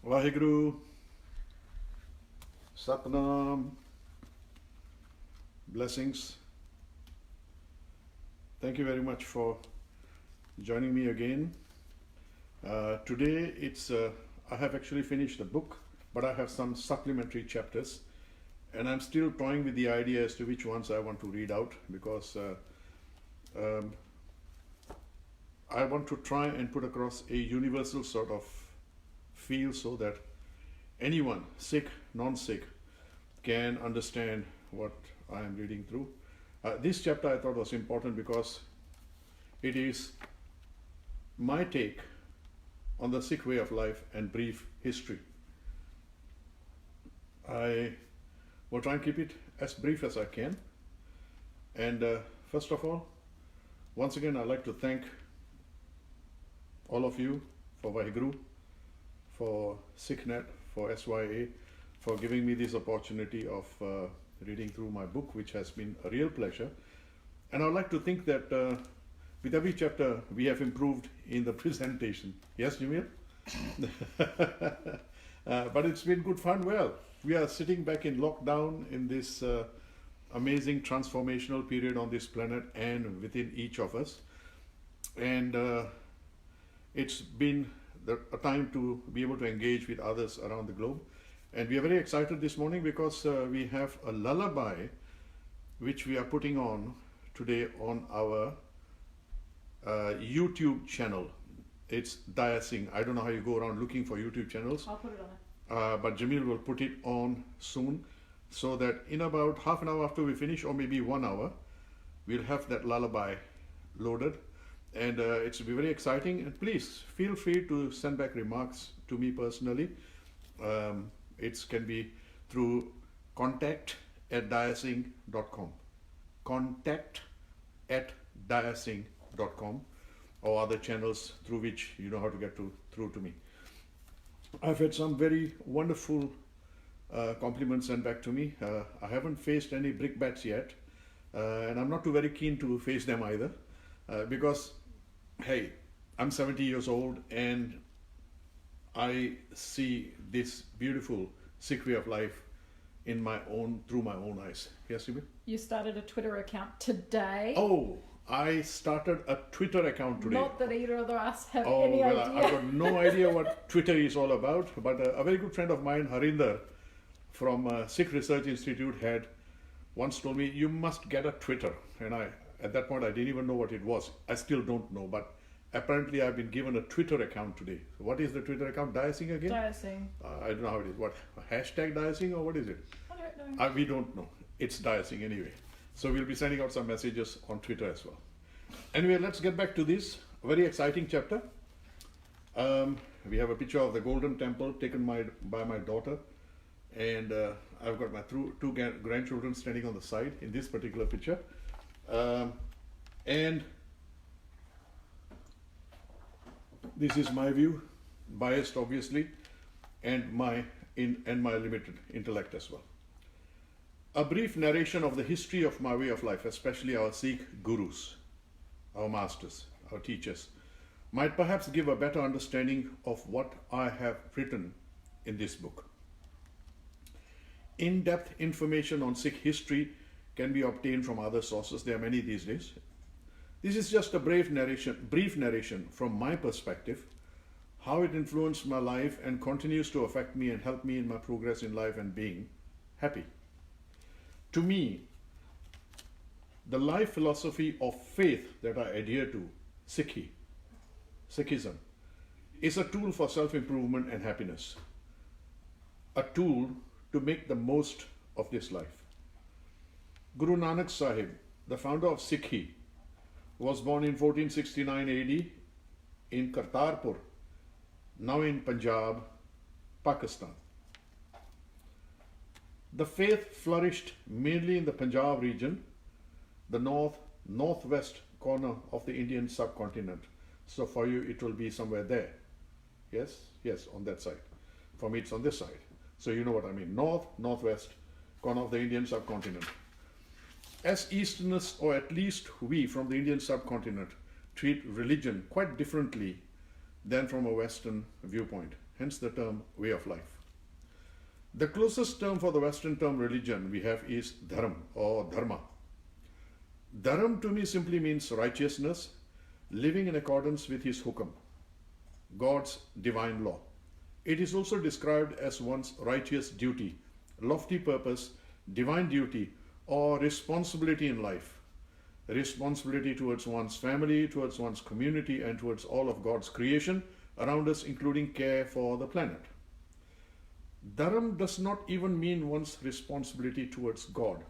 Vaheguru, Satnam, blessings. Thank you very much for joining me again. Today I have actually finished the book, but I have some supplementary chapters, and I'm still toying with the idea as to which ones I want to read out, because I want to try and put across a universal sort of feel so that anyone, Sikh, non-Sikh, can understand what I am reading through. This chapter I thought was important because it is my take on the Sikh way of life and brief history. I will try and keep it as brief as I can. And first of all, once again, I'd like to thank all of you for Vaheguru, for SikhNet, for SYA, for giving me this opportunity of reading through my book, which has been a real pleasure. And I'd like to think that with every chapter, we have improved in the presentation. Yes, Jamil? But it's been good fun. Well, we are sitting back in lockdown in this amazing transformational period on this planet and within each of us. And it's been a time to be able to engage with others around the globe. And we are very excited this morning because we have a lullaby which we are putting on today on our YouTube channel. It's Dya Singh. I don't know how you go around looking for YouTube channels. I'll put it on. But Jamil will put it on soon, so that in about half an hour after we finish, or maybe 1 hour, we'll have that lullaby loaded. And it's be very exciting. And please feel free to send back remarks to me personally. It can be through contact@dyasingh.com, contact@dyasingh.com, or other channels through which you know how to get through to me. I've had some very wonderful compliments sent back to me. I haven't faced any brickbats yet, and I'm not too very keen to face them either, because hey, I'm 70 years old and I see this beautiful Sikh way of life through my own eyes. Yes, Sibi? You started a Twitter account today. Oh, I started a Twitter account today. Not that either of us have any idea. I've got no idea what Twitter is all about, but a very good friend of mine, Harinder, from Sikh Research Institute, had once told me, you must get a Twitter. And at that point, I didn't even know what it was. I still don't know, but apparently I've been given a Twitter account today. So what is the Twitter account? Dya Singh again? Dya Singh. I don't know how it is. What, hashtag Dya Singh, or what is it? I don't know. We don't know. It's Dya Singh anyway. So we'll be sending out some messages on Twitter as well. Anyway, let's get back to this very exciting chapter. We have a picture of the Golden Temple taken by my daughter. And I've got my two grandchildren standing on the side in this particular picture. And this is my view, biased obviously, and my limited intellect as well. A brief narration of the history of my way of life, especially our Sikh gurus, our masters, our teachers, might perhaps give a better understanding of what I have written in this book. In-depth information on Sikh history can be obtained from other sources. There are many these days. This is just a brief narration from my perspective, how it influenced my life and continues to affect me and help me in my progress in life and being happy. To me, the life philosophy of faith that I adhere to, Sikhism, is a tool for self-improvement and happiness, a tool to make the most of this life. Guru Nanak Sahib, the founder of Sikhi, was born in 1469 AD in Kartarpur, now in Punjab, Pakistan. The faith flourished mainly in the Punjab region, the northwest corner of the Indian subcontinent. So for you, it will be somewhere there. Yes, on that side. For me, it's on this side. So you know what I mean. Northwest corner of the Indian subcontinent. As Easterners, or at least we from the Indian subcontinent, treat religion quite differently than from a Western viewpoint. hence the term way of life. The closest term for the Western term religion we have is dharam or dharma. Dharam to me simply means righteousness, living in accordance with his hukam, God's divine law. It is also described as one's righteous duty, lofty purpose, divine duty, or responsibility in life. Responsibility towards one's family, towards one's community, and towards all of God's creation around us, including care for the planet. Dharam does not even mean one's responsibility towards God,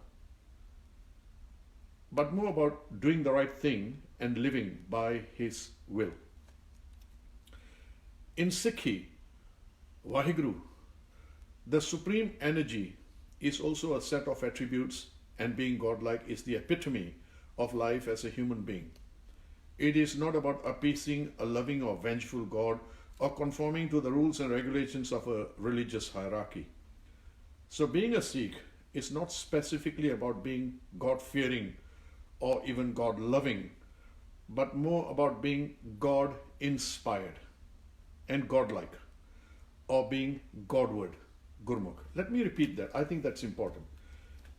but more about doing the right thing and living by his will. In Sikhi, Vaheguru, the supreme energy is also a set of attributes, and being godlike is the epitome of life as a human being. It is not about appeasing a loving or vengeful God or conforming to the rules and regulations of a religious hierarchy. So being a Sikh is not specifically about being God-fearing or even God-loving, but more about being God-inspired and godlike, or being Godward, Gurmukh. Let me repeat that. I think that's important.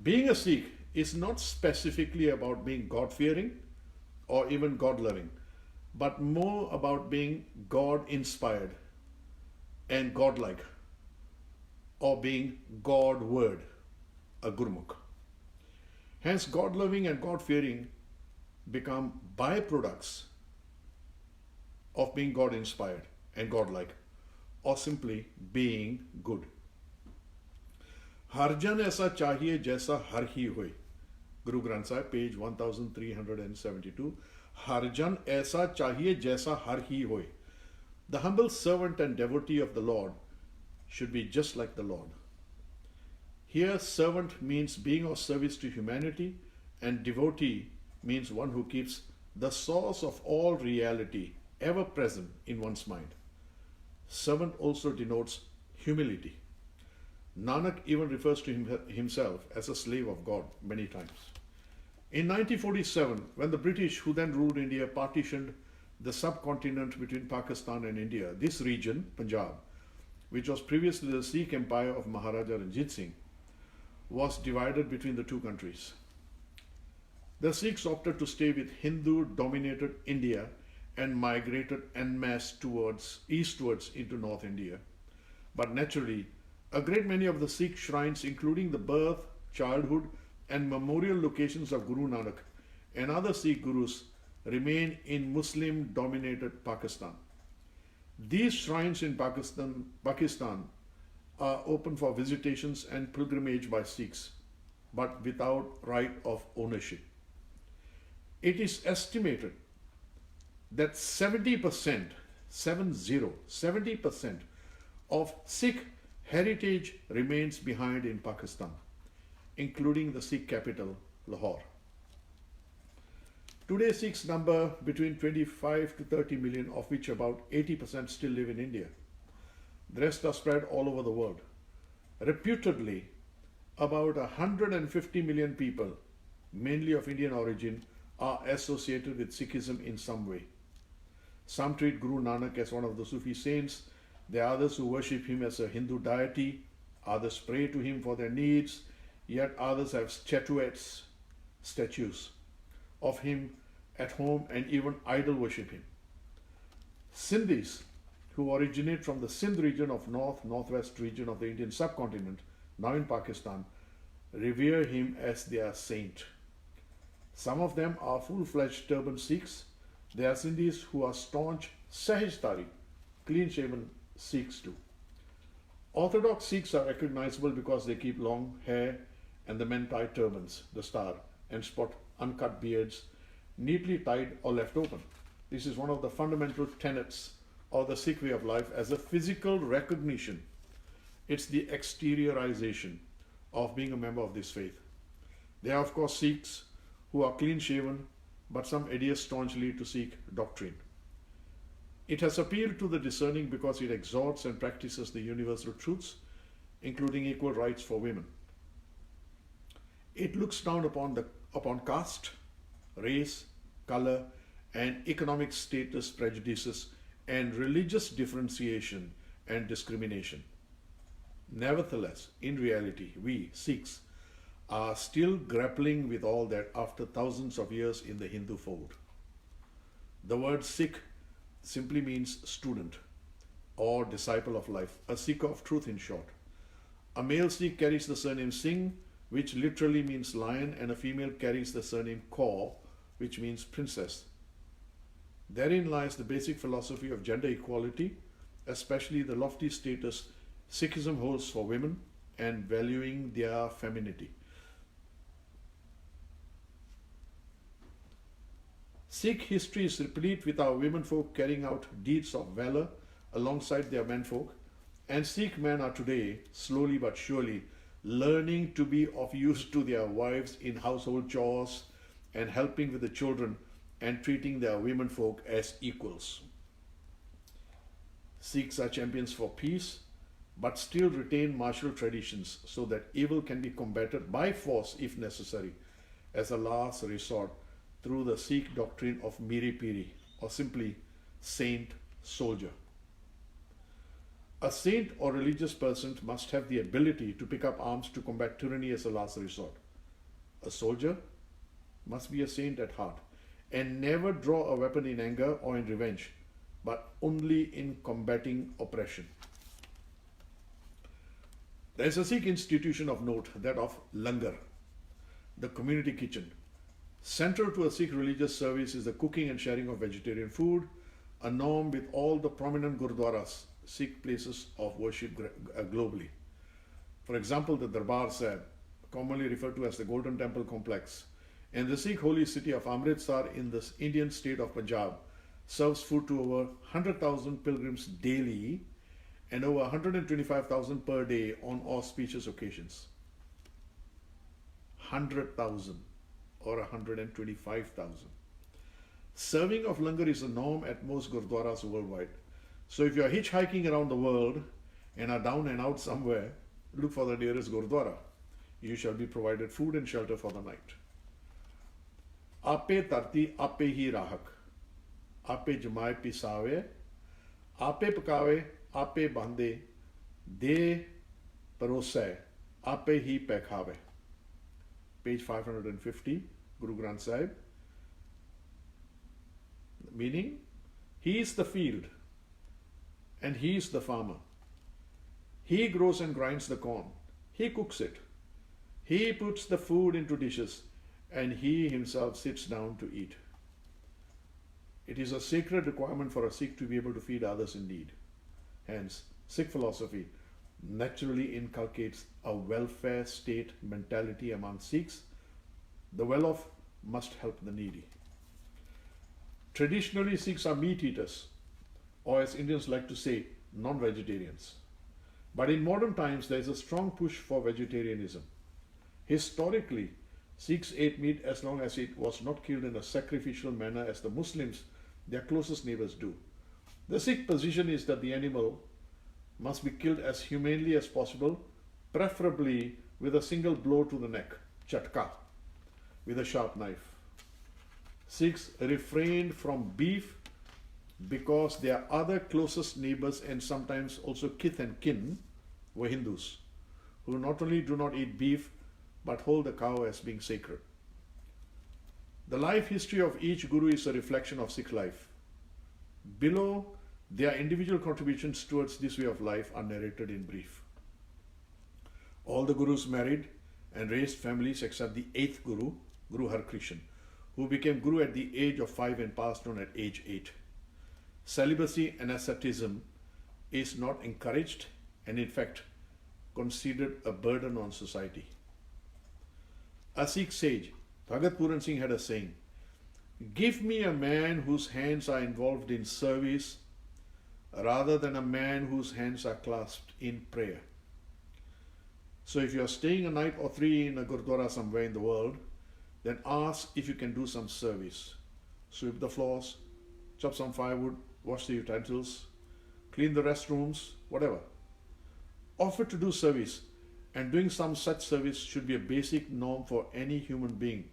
Being a Sikh is not specifically about being God-fearing or even God-loving, but more about being God-inspired and godlike, or being Godward, a Gurmukh. Hence, God-loving and God-fearing become byproducts of being God-inspired and godlike, or simply being good. Arjun aisa chahiye jaisa har hi hoy. Guru Granth Sahib, page 1372. Arjun aisa chahiye jaisa har hi hoy. The humble servant and devotee of the Lord should be just like the Lord. Here, servant means being of service to humanity, and devotee means one who keeps the source of all reality ever present in one's mind. Servant also denotes humility. Nanak even refers to himself as a slave of God many times. In 1947, when the British, who then ruled India, partitioned the subcontinent between Pakistan and India, this region, Punjab, which was previously the Sikh empire of Maharaja Ranjit Singh, was divided between the two countries. The Sikhs opted to stay with Hindu-dominated India and migrated en masse eastwards into North India. But naturally, a great many of the Sikh shrines, including the birth, childhood, and memorial locations of Guru Nanak and other Sikh gurus, remain in Muslim-dominated Pakistan. These shrines in Pakistan are open for visitations and pilgrimage by Sikhs, but without right of ownership. It is estimated that 70% of Sikh heritage remains behind in Pakistan, including the Sikh capital, Lahore. Today, Sikhs number between 25 to 30 million, of which about 80% still live in India. The rest are spread all over the world. Reputedly, about 150 million people, mainly of Indian origin, are associated with Sikhism in some way. Some treat Guru Nanak as one of the Sufi saints. There are others who worship him as a Hindu deity. Others pray to him for their needs. Yet others have statues of him at home and even idol worship him. Sindhis, who originate from the Sindh region of northwest region of the Indian subcontinent, now in Pakistan, revere him as their saint. Some of them are full-fledged turban Sikhs. There are Sindhis who are staunch Sahajtari, clean-shaven Sikhs too. Orthodox Sikhs are recognizable because they keep long hair and the men tie turbans, the star, and sport uncut beards, neatly tied or left open. This is one of the fundamental tenets of the Sikh way of life as a physical recognition. It's the exteriorization of being a member of this faith. There are, of course, Sikhs who are clean-shaven, but some adhere staunchly to Sikh doctrine. It has appealed to the discerning because it exhorts and practices the universal truths, including equal rights for women. It looks down upon caste, race, color, and economic status prejudices and religious differentiation and discrimination. Nevertheless, in reality, we, Sikhs, are still grappling with all that after thousands of years in the Hindu fold. The word Sikh simply means student or disciple of life, a seeker of truth in short. A male Sikh carries the surname Singh, which literally means lion, and a female carries the surname Kaur, which means princess. Therein lies the basic philosophy of gender equality, especially the lofty status Sikhism holds for women and valuing their femininity. Sikh history is replete with our womenfolk carrying out deeds of valor alongside their menfolk, and Sikh men are today, slowly but surely, learning to be of use to their wives in household chores and helping with the children and treating their womenfolk as equals. Sikhs are champions for peace, but still retain martial traditions so that evil can be combated by force if necessary, as a last resort through the Sikh doctrine of Miri Piri, or simply saint soldier. A saint or religious person must have the ability to pick up arms to combat tyranny as a last resort. A soldier must be a saint at heart and never draw a weapon in anger or in revenge, but only in combating oppression. There is a Sikh institution of note, that of Langar, the community kitchen. Central to a Sikh religious service is the cooking and sharing of vegetarian food, a norm with all the prominent gurdwaras, Sikh places of worship globally. For example, the Darbar Sahib, commonly referred to as the Golden Temple Complex, in the Sikh holy city of Amritsar in the Indian state of Punjab, serves food to over 100,000 pilgrims daily and over 125,000 per day on auspicious occasions. 100,000 or 125,000. Serving of langar is a norm at most gurdwaras worldwide. So if you are hitchhiking around the world and are down and out somewhere, look for the nearest gurdwara. You shall be provided food and shelter for the night. Ape tarti ape hi rahak. Ape jamai pisave. Ape pakave. Ape bande. De parose. Ape hi pekhave. Page 550, Guru Granth Sahib. Meaning, he is the field and he is the farmer. He grows and grinds the corn. He cooks it. He puts the food into dishes and he himself sits down to eat. It is a sacred requirement for a Sikh to be able to feed others in need. Hence, Sikh philosophy naturally inculcates a welfare state mentality among Sikhs. The well-off must help the needy. Traditionally, Sikhs are meat eaters, or as Indians like to say, non-vegetarians. But in modern times, there is a strong push for vegetarianism. Historically, Sikhs ate meat as long as it was not killed in a sacrificial manner as the Muslims, their closest neighbors, do. The Sikh position is that the animal must be killed as humanely as possible, preferably with a single blow to the neck, chatka, with a sharp knife. Sikhs refrained from beef because their other closest neighbors and sometimes also kith and kin were Hindus, who not only do not eat beef but hold the cow as being sacred. The life history of each guru is a reflection of Sikh life. Below, their individual contributions towards this way of life are narrated in brief. All the gurus married and raised families except the 8th guru, Guru Har Krishan, who became guru at the age of 5 and passed on at age 8. Celibacy and asceticism is not encouraged and in fact considered a burden on society. A Sikh sage, Bhagat Puran Singh, had a saying, "Give me a man whose hands are involved in service rather than a man whose hands are clasped in prayer." So if you are staying a night or 3 in a gurdwara somewhere in the world, then ask if you can do some service. Sweep the floors, chop some firewood, wash the utensils, clean the restrooms, whatever. Offer to do service, and doing some such service should be a basic norm for any human being,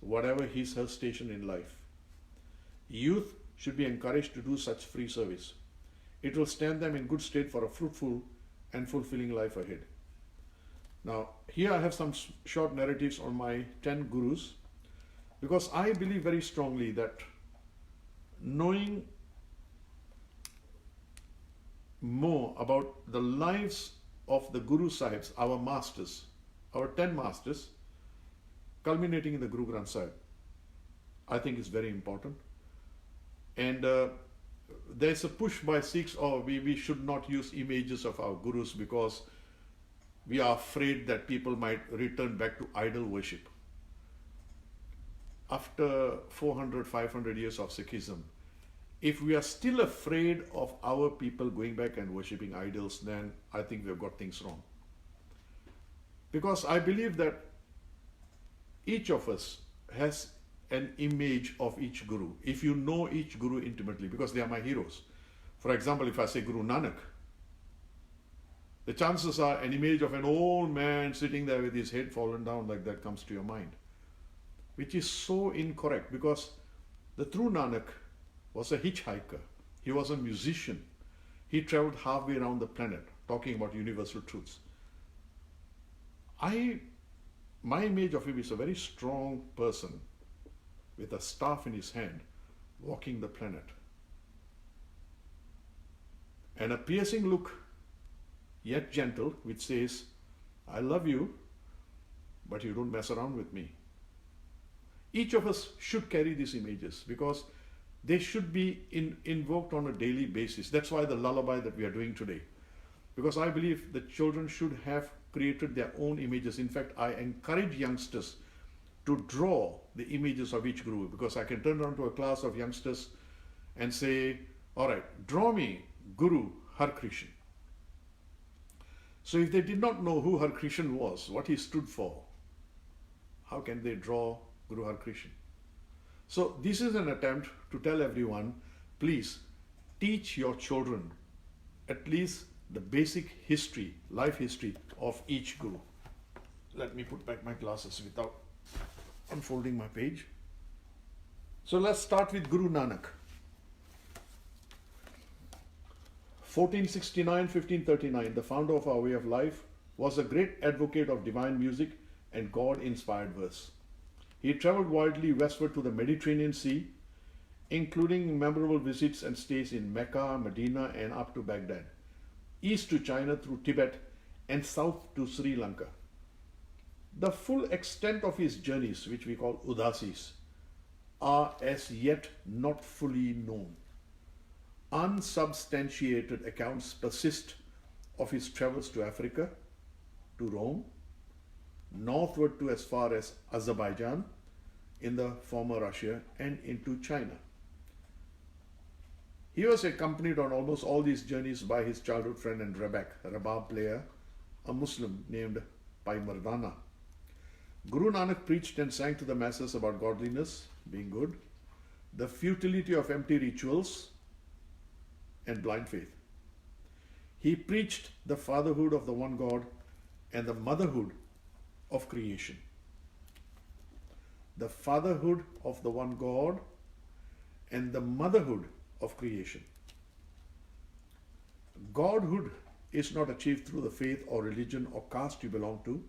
whatever his/her station in life. Youth should be encouraged to do such free service. it will stand them in good state for a fruitful and fulfilling life ahead. Now, here I have some short narratives on my 10 gurus, because I believe very strongly that knowing more about the lives of the Guru Sahibs, our masters, our 10 masters, culminating in the Guru Granth Sahib, I think is very important. And there's a push by Sikhs, we should not use images of our gurus because we are afraid that people might return back to idol worship. After 400, 500 years of Sikhism, if we are still afraid of our people going back and worshipping idols, then I think we've got things wrong. Because I believe that each of us has an image of each guru. If you know each guru intimately, because they are my heroes. For example, if I say Guru Nanak, the chances are an image of an old man sitting there with his head fallen down like that comes to your mind, which is so incorrect, because the true Nanak was a hitchhiker. He was a musician. He traveled halfway around the planet talking about universal truths. My image of him is a very strong person with a staff in his hand walking the planet. And a piercing look, yet gentle, which says, I love you, but you don't mess around with me. Each of us should carry these images because they should be invoked on a daily basis. That's why the lullaby that we are doing today. Because I believe the children should have created their own images. In fact, I encourage youngsters to draw the images of each guru, because I can turn around to a class of youngsters and say, all right, draw me Guru Har Krishan. So if they did not know who Har Krishan was, what he stood for, how can they draw Guru Har Krishan? So this is an attempt to tell everyone, please teach your children at least the basic history, life history of each guru. Let me put back my glasses without unfolding my page. So let's start with Guru Nanak. 1469-1539, the founder of our way of life, was a great advocate of divine music and God-inspired verse. He traveled widely westward to the Mediterranean Sea, including memorable visits and stays in Mecca, Medina, and up to Baghdad, east to China through Tibet, and south to Sri Lanka. The full extent of his journeys, which we call udasis, are as yet not fully known. Unsubstantiated accounts persist of his travels to Africa, to Rome, northward to as far as Azerbaijan in the former Russia, and into China. He was accompanied on almost all these journeys by his childhood friend and rabab player, a Muslim named Pai Mardana. Guru Nanak preached and sang to the masses about godliness, being good, the futility of empty rituals, and blind faith. He preached the fatherhood of the one God and the motherhood of creation. The fatherhood of the one God and the motherhood of creation. Godhood is not achieved through the faith or religion or caste you belong to,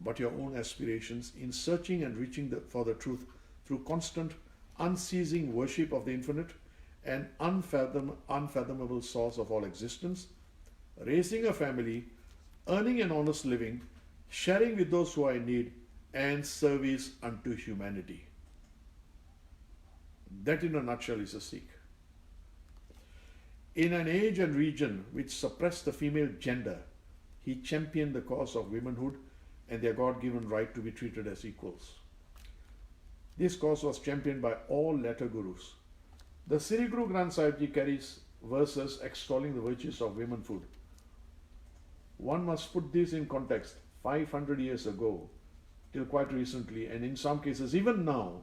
but your own aspirations in searching and reaching for the truth through constant, unceasing worship of the infinite and unfathomable source of all existence, raising a family, earning an honest living, sharing with those who are in need, and service unto humanity. That in a nutshell is a Sikh. In an age and region which suppressed the female gender, he championed the cause of womanhood and their God-given right to be treated as equals. This cause was championed by all latter gurus. The Sri Guru Granth Sahib Ji carries verses extolling the virtues of womanhood. One must put this in context. 500 years ago, till quite recently, and in some cases even now,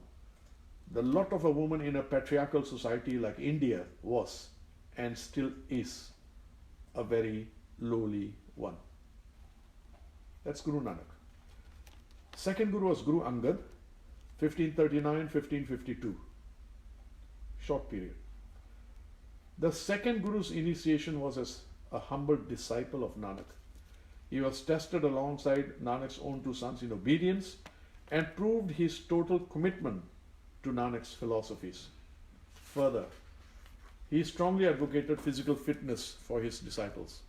the lot of a woman in a patriarchal society like India was and still is a very lowly one. That's Guru Nanak. Second Guru was Guru Angad, 1539-1552. Short period. The second Guru's initiation was as a humble disciple of Nanak. He was tested alongside Nanak's own two sons in obedience and proved his total commitment to Nanak's philosophies. Further, he strongly advocated physical fitness for his disciples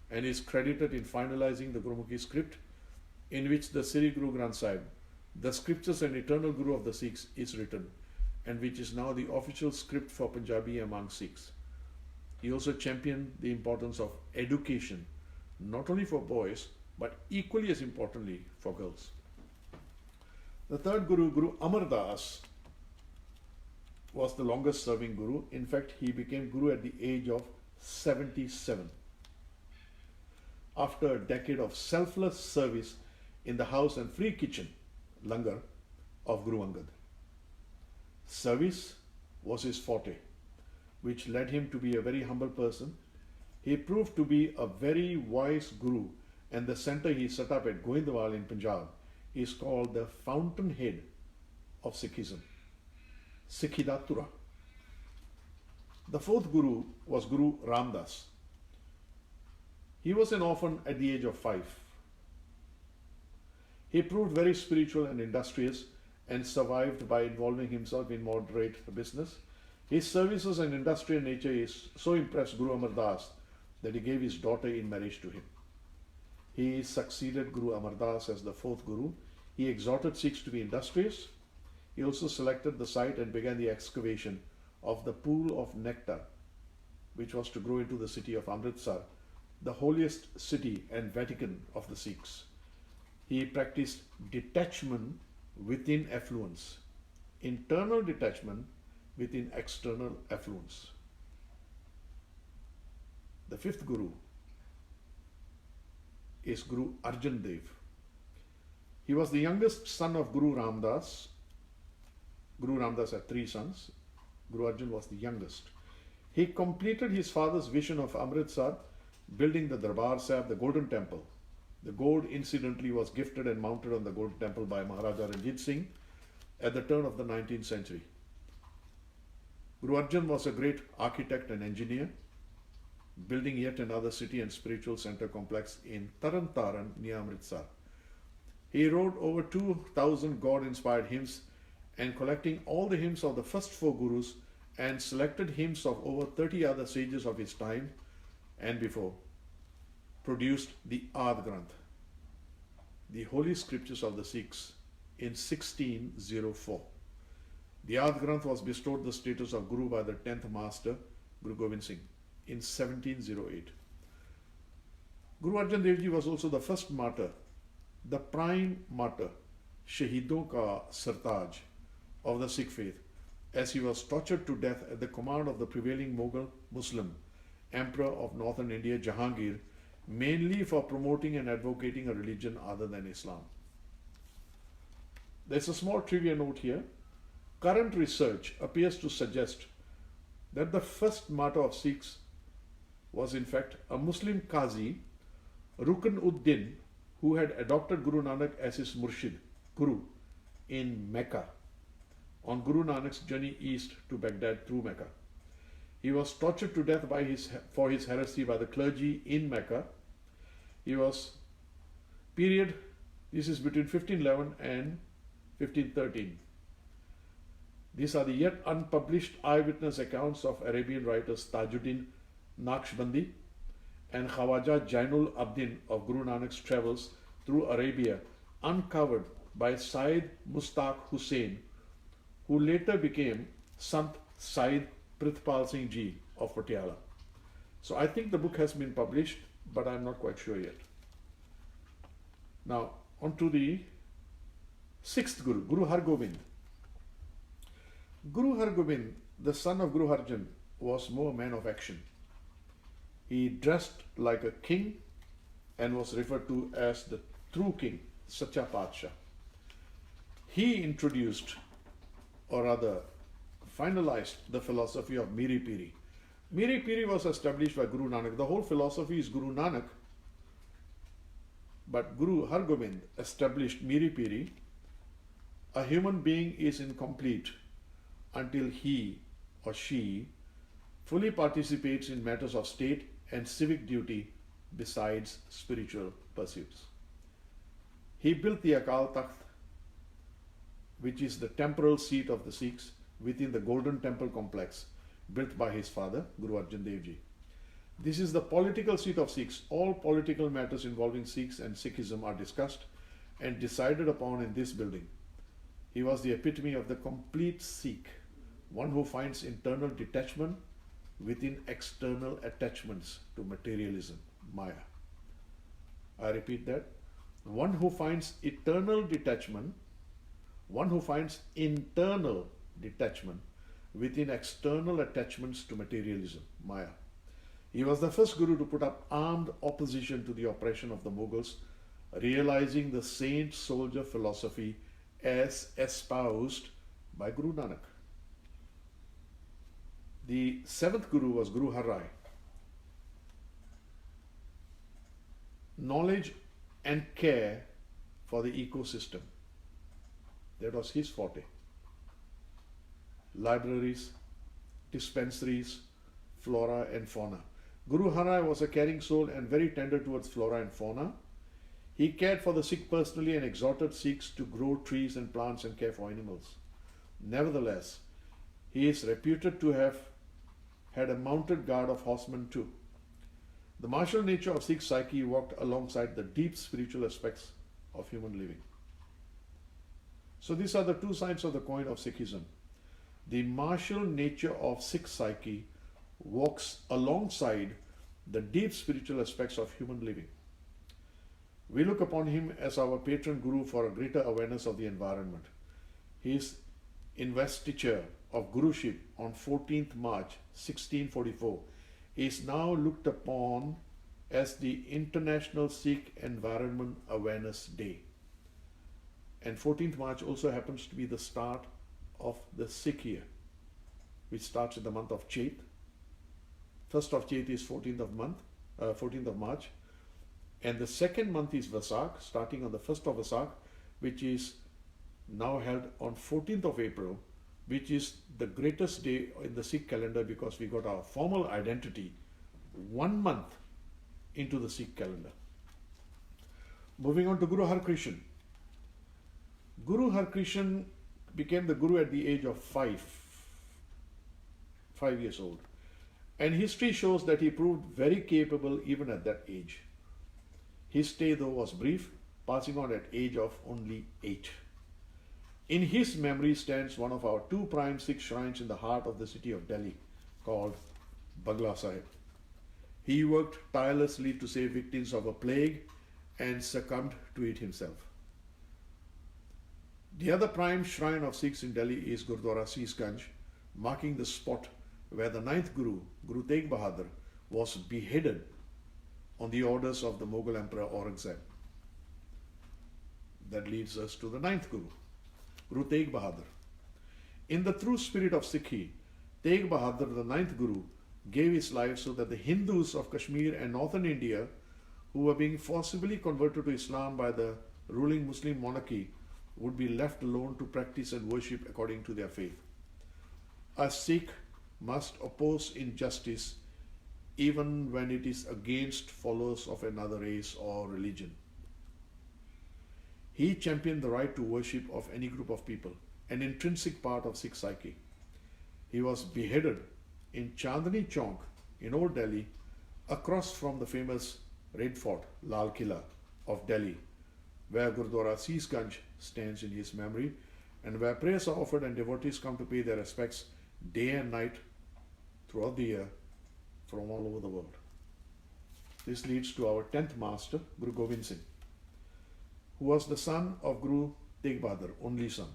and is credited in finalizing the Gurumukhi script, in which the Sri Guru Granth Sahib, the scriptures and eternal Guru of the Sikhs, is written, and which is now the official script for Punjabi among Sikhs. He also championed the importance of education, not only for boys, but equally as importantly for girls. The third Guru, Guru Amar Das, was the longest serving Guru. In fact, he became Guru at the age of 77, after a decade of selfless service in the house and free kitchen, langar, of Guru Angad. Service was his forte, which led him to be a very humble person. He proved to be a very wise Guru, and the center he set up at Goindwal in Punjab is called the fountainhead of Sikhism, Sikhidatura. The fourth Guru was Guru Ramdas. He was an orphan at the age of 5. He proved very spiritual and industrious and survived by involving himself in moderate business. His services and industrial nature is so impressed Guru Amar Das that he gave his daughter in marriage to him. He succeeded Guru Amar Das as the fourth Guru. He exhorted Sikhs to be industrious. He also selected the site and began the excavation of the pool of nectar, which was to grow into the city of Amritsar, the holiest city and Vatican of the Sikhs. He practiced detachment within affluence, internal detachment within external affluence. The fifth Guru is Guru Arjun Dev. He was the youngest son of Guru Ramdas. Guru Ramdas had 3 sons. Guru Arjun was the youngest. He completed his father's vision of Amritsar, building the Darbar Sahib, the Golden Temple. The gold, incidentally, was gifted and mounted on the Golden Temple by Maharaja Dya Singh at the turn of the 19th century. Guru Arjan was a great architect and engineer, building yet another city and spiritual center complex in Taran Taran near Amritsar. He wrote over 2,000 God-inspired hymns, and collecting all the hymns of the first 4 Gurus and selected hymns of over 30 other sages of his time and before, produced the Ad Granth, the holy scriptures of the Sikhs, in 1604. The Ad Granth was bestowed the status of Guru by the 10th Master, Guru Gobind Singh, in 1708. Guru Arjan Dev Ji was also the first martyr, the prime martyr, Shahidon Ka Sartaj, of the Sikh faith, as he was tortured to death at the command of the prevailing Mughal Muslim Emperor of Northern India, Jahangir, mainly for promoting and advocating a religion other than Islam. There's a small trivia note here. Current research appears to suggest that the first martyr of Sikhs was in fact a Muslim Qazi, Rukn-ud-Din, who had adopted Guru Nanak as his Murshid, Guru, in Mecca, on Guru Nanak's journey east to Baghdad through Mecca. He was tortured to death for his heresy by the clergy in Mecca. This is between 1511 and 1513. These are the yet unpublished eyewitness accounts of Arabian writers Tajuddin Naqshbandi and Khawaja Jainul Abdin of Guru Nanak's travels through Arabia, uncovered by Said Mustaq Hussain, who later became Sant Said Prithpal Singh Ji of Patiala. So I think the book has been published, but I'm not quite sure yet. Now, on to the 6th Guru, Guru Har Gobind. Guru Har Gobind, the son of Guru Arjan, was more a man of action. He dressed like a king and was referred to as the true king, Sacha Padsha. He introduced, or rather finalized, the philosophy of Miri Piri. Miri Piri was established by Guru Nanak. The whole philosophy is Guru Nanak, but Guru Har Gobind established Miri Piri. A human being is incomplete until he or she fully participates in matters of state and civic duty besides spiritual pursuits. He built the Akal Takht, which is the temporal seat of the Sikhs within the Golden Temple complex built by his father, Guru Arjun Dev Ji. This is the political seat of Sikhs. All political matters involving Sikhs and Sikhism are discussed and decided upon in this building. He was the epitome of the complete Sikh, one who finds internal detachment within external attachments to materialism, Maya. I repeat that. One who finds eternal detachment, one who finds internal detachment within external attachments to materialism, Maya. He was the first Guru to put up armed opposition to the oppression of the Mughals, realizing the saint-soldier philosophy as espoused by Guru Nanak. The seventh Guru was Guru Har Rai. Knowledge and care for the ecosystem. That was his forte. Libraries, dispensaries, flora and fauna. Guru Har Rai was a caring soul and very tender towards flora and fauna. He cared for the Sikh personally and exhorted Sikhs to grow trees and plants and care for animals. Nevertheless, he is reputed to have had a mounted guard of horsemen too. The martial nature of Sikh psyche walked alongside the deep spiritual aspects of human living. So these are the two sides of the coin of Sikhism. The martial nature of Sikh psyche walks alongside the deep spiritual aspects of human living. We look upon him as our patron guru for a greater awareness of the environment. His investiture of Guruship on 14th March 1644 is now looked upon as the International Sikh Environment Awareness Day. And 14th March also happens to be the start of the Sikh year, which starts in the month of Chet. First of Chet is 14th of March. And the second month is Vasak, starting on the 1st of Vasak, which is now held on 14th of April, which is the greatest day in the Sikh calendar because we got our formal identity 1 month into the Sikh calendar. Moving on to Guru Har Krishan. Guru Har Krishan became the Guru at the age of 5 years old. And history shows that he proved very capable even at that age. His stay though was brief, passing on at age of only 8. In his memory stands one of our 2 prime Sikh shrines in the heart of the city of Delhi, called Bagla Sahib. He worked tirelessly to save victims of a plague and succumbed to it himself. The other prime shrine of Sikhs in Delhi is Gurdwara Seesganj, marking the spot where the 9th Guru, Guru Tegh Bahadur, was beheaded on the orders of the Mughal Emperor Aurangzeb. That leads us to the 9th Guru, Guru Tegh Bahadur. In the true spirit of Sikhi, Tegh Bahadur, the 9th Guru, gave his life so that the Hindus of Kashmir and northern India, who were being forcibly converted to Islam by the ruling Muslim monarchy, would be left alone to practice and worship according to their faith. A Sikh must oppose injustice even when it is against followers of another race or religion. He championed the right to worship of any group of people, an intrinsic part of Sikh psyche. He was beheaded in Chandni Chowk in Old Delhi, across from the famous Red Fort, Lal Killa of Delhi, where Gurdwara Seesganj stands in his memory and where prayers are offered and devotees come to pay their respects day and night throughout the year from all over the world. This leads to our 10th master, Guru Gobind Singh, who was the son of Guru Tegh Bahadur, only son.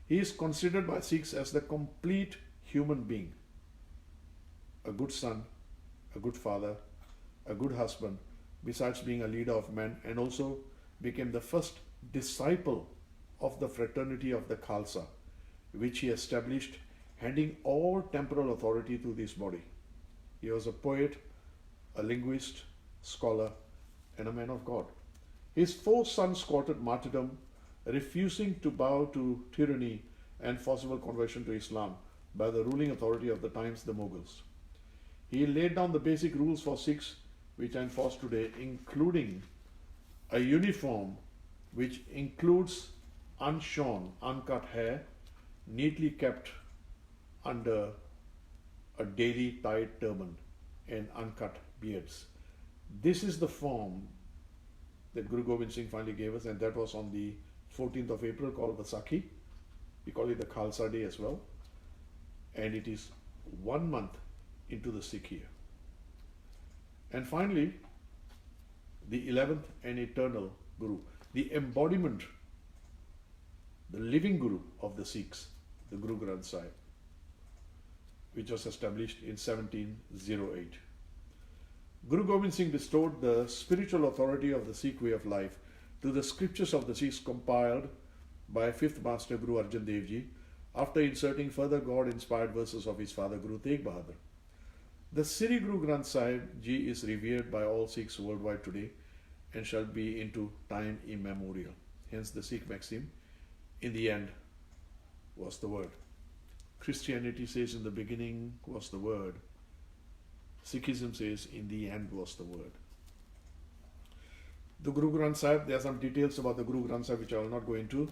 He is considered by Sikhs as the complete human being, a good son, a good father, a good husband, besides being a leader of men, and also became the first disciple of the fraternity of the Khalsa, which he established, handing all temporal authority to this body. He was a poet, a linguist, scholar, and a man of God. His 4 sons courted martyrdom, refusing to bow to tyranny and forcible conversion to Islam, by the ruling authority of the times, the Mughals. He laid down the basic rules for Sikhs which I enforce today, including a uniform which includes unshorn, uncut hair, neatly kept under a daily tied turban, and uncut beards. This is the form that Guru Gobind Singh finally gave us, and that was on the 14th of April, called Vaisakhi. We call it the Khalsa Day as well. And it is 1 month into the Sikh year. And finally, the 11th and eternal Guru, the embodiment, the living Guru of the Sikhs, the Guru Granth Sahib, which was established in 1708. Guru Gobind Singh bestowed the spiritual authority of the Sikh way of life to the scriptures of the Sikhs compiled by 5th Master Guru Arjun Dev Ji, after inserting further God-inspired verses of his father Guru Tegh Bahadur. The Sri Guru Granth Sahib Ji is revered by all Sikhs worldwide today and shall be into time immemorial. Hence the Sikh maxim, in the end was the Word. Christianity says in the beginning was the Word. Sikhism says in the end was the Word. The Guru Granth Sahib, there are some details about the Guru Granth Sahib which I will not go into.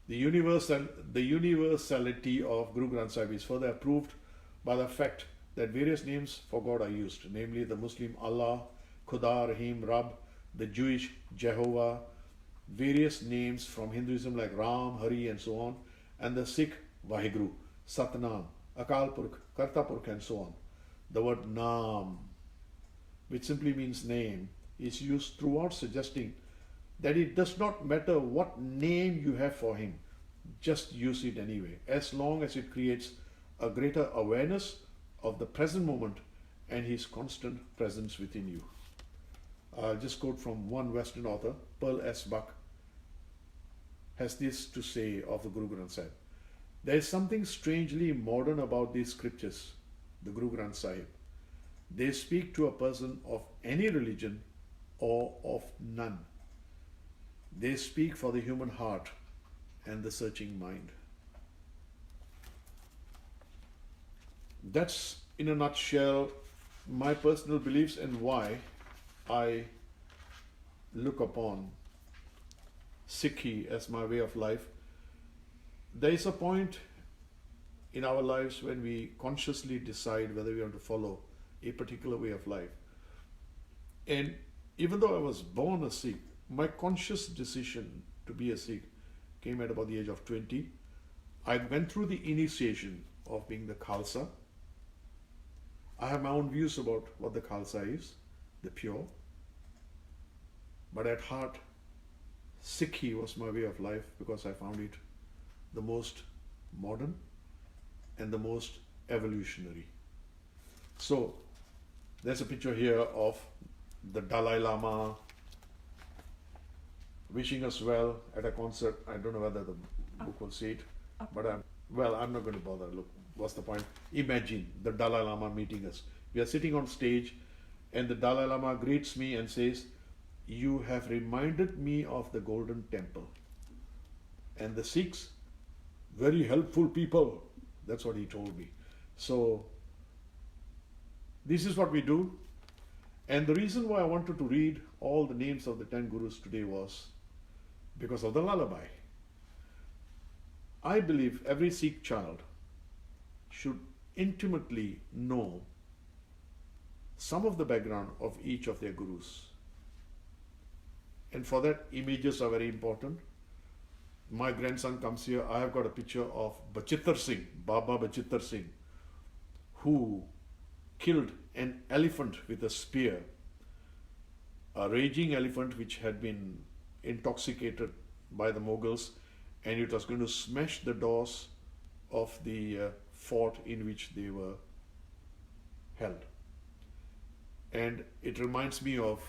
The universality of Guru Granth Sahib is further proved by the fact that various names for God are used, namely the Muslim Allah, Khuda, Rahim, Rab, the Jewish Jehovah, various names from Hinduism like Ram, Hari and so on, and the Sikh Vaheguru, Satnam, Akal Purkh, Karta Purkh and so on. The word Naam, which simply means name, is used throughout, suggesting that it does not matter what name you have for him, just use it anyway, as long as it creates a greater awareness of the present moment and his constant presence within you. I'll just quote from one Western author, Pearl S. Buck, has this to say of the Guru Granth Sahib. There is something strangely modern about these scriptures, the Guru Granth Sahib. They speak to a person of any religion or of none. They speak for the human heart and the searching mind. That's, in a nutshell, my personal beliefs and why I look upon Sikhi as my way of life. There is a point in our lives when we consciously decide whether we want to follow a particular way of life. And even though I was born a Sikh, my conscious decision to be a Sikh came at about the age of 20. I went through the initiation of being the Khalsa. I have my own views about what the Khalsa is, the pure. But at heart, Sikhi was my way of life because I found it the most modern and the most evolutionary. So, there's a picture here of the Dalai Lama wishing us well at a concert. I don't know whether the book will say it, but I'm not going to bother. Look, what's the point? Imagine the Dalai Lama meeting us. We are sitting on stage and the Dalai Lama greets me and says, "You have reminded me of the Golden Temple." And the Sikhs, very helpful people. That's what he told me. So, this is what we do. And the reason why I wanted to read all the names of the 10 Gurus today was because of the lullaby. I believe every Sikh child should intimately know some of the background of each of their Gurus. And for that, images are very important. My grandson comes here. I have got a picture of Bachittar Singh, Baba Bachittar Singh, who killed an elephant with a spear, a raging elephant which had been intoxicated by the Mughals, and it was going to smash the doors of the fort in which they were held. And it reminds me of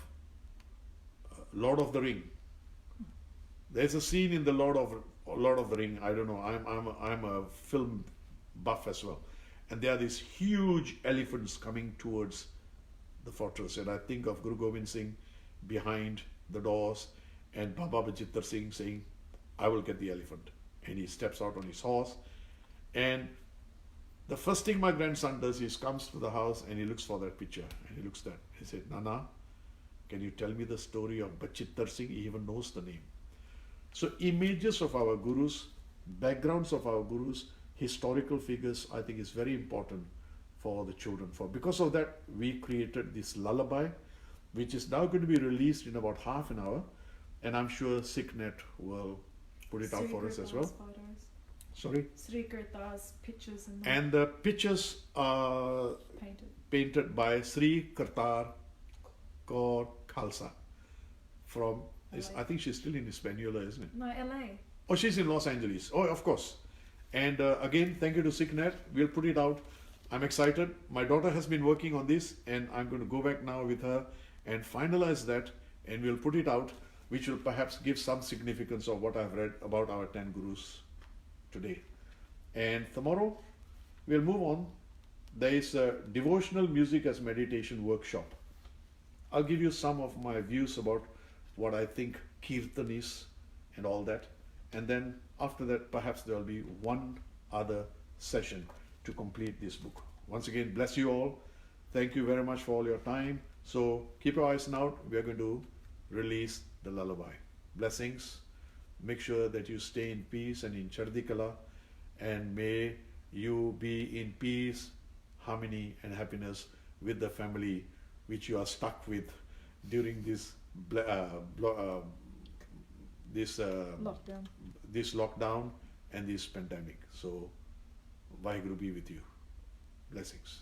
Lord of the Ring. There's a scene in the Lord of the Ring. I don't know. I'm a film buff as well, and there are these huge elephants coming towards the fortress. And I think of Guru Gobind Singh behind the doors, and Baba Bachittar Singh saying, "I will get the elephant." And he steps out on his horse, and The first thing my grandson does is comes to the house and he looks for that picture and he looks at that. He said, Nana, can you tell me the story of Bachittar Singh? He even knows the name. So images of our gurus, backgrounds of our gurus, historical figures, I think is very important for the children. Because of that, we created this lullaby, which is now going to be released in about half an hour, and I'm sure SikhNet will put it out for us as well. Photos. Sorry? Sri Kirta's pictures and the pictures are painted by Sri Kartar Kaur Khalsa from, I think she's still in Hispaniola, isn't it? No, LA. Oh, she's in Los Angeles. Oh, of course. And again, thank you to SikhNet. We'll put it out. I'm excited. My daughter has been working on this, and I'm going to go back now with her and finalize that, and we'll put it out, which will perhaps give some significance of what I've read about our 10 gurus today. And tomorrow, we'll move on. There is a devotional music as meditation workshop. I'll give you some of my views about what I think Kirtan is and all that. And then after that, perhaps there will be one other session to complete this book. Once again, bless you all. Thank you very much for all your time. So keep your eyes out. We are going to release the lullaby. Blessings. Make sure that you stay in peace and in Chardikala, and may you be in peace, harmony and happiness with the family which you are stuck with during this lockdown and this pandemic. So Vaheguru be with you. Blessings.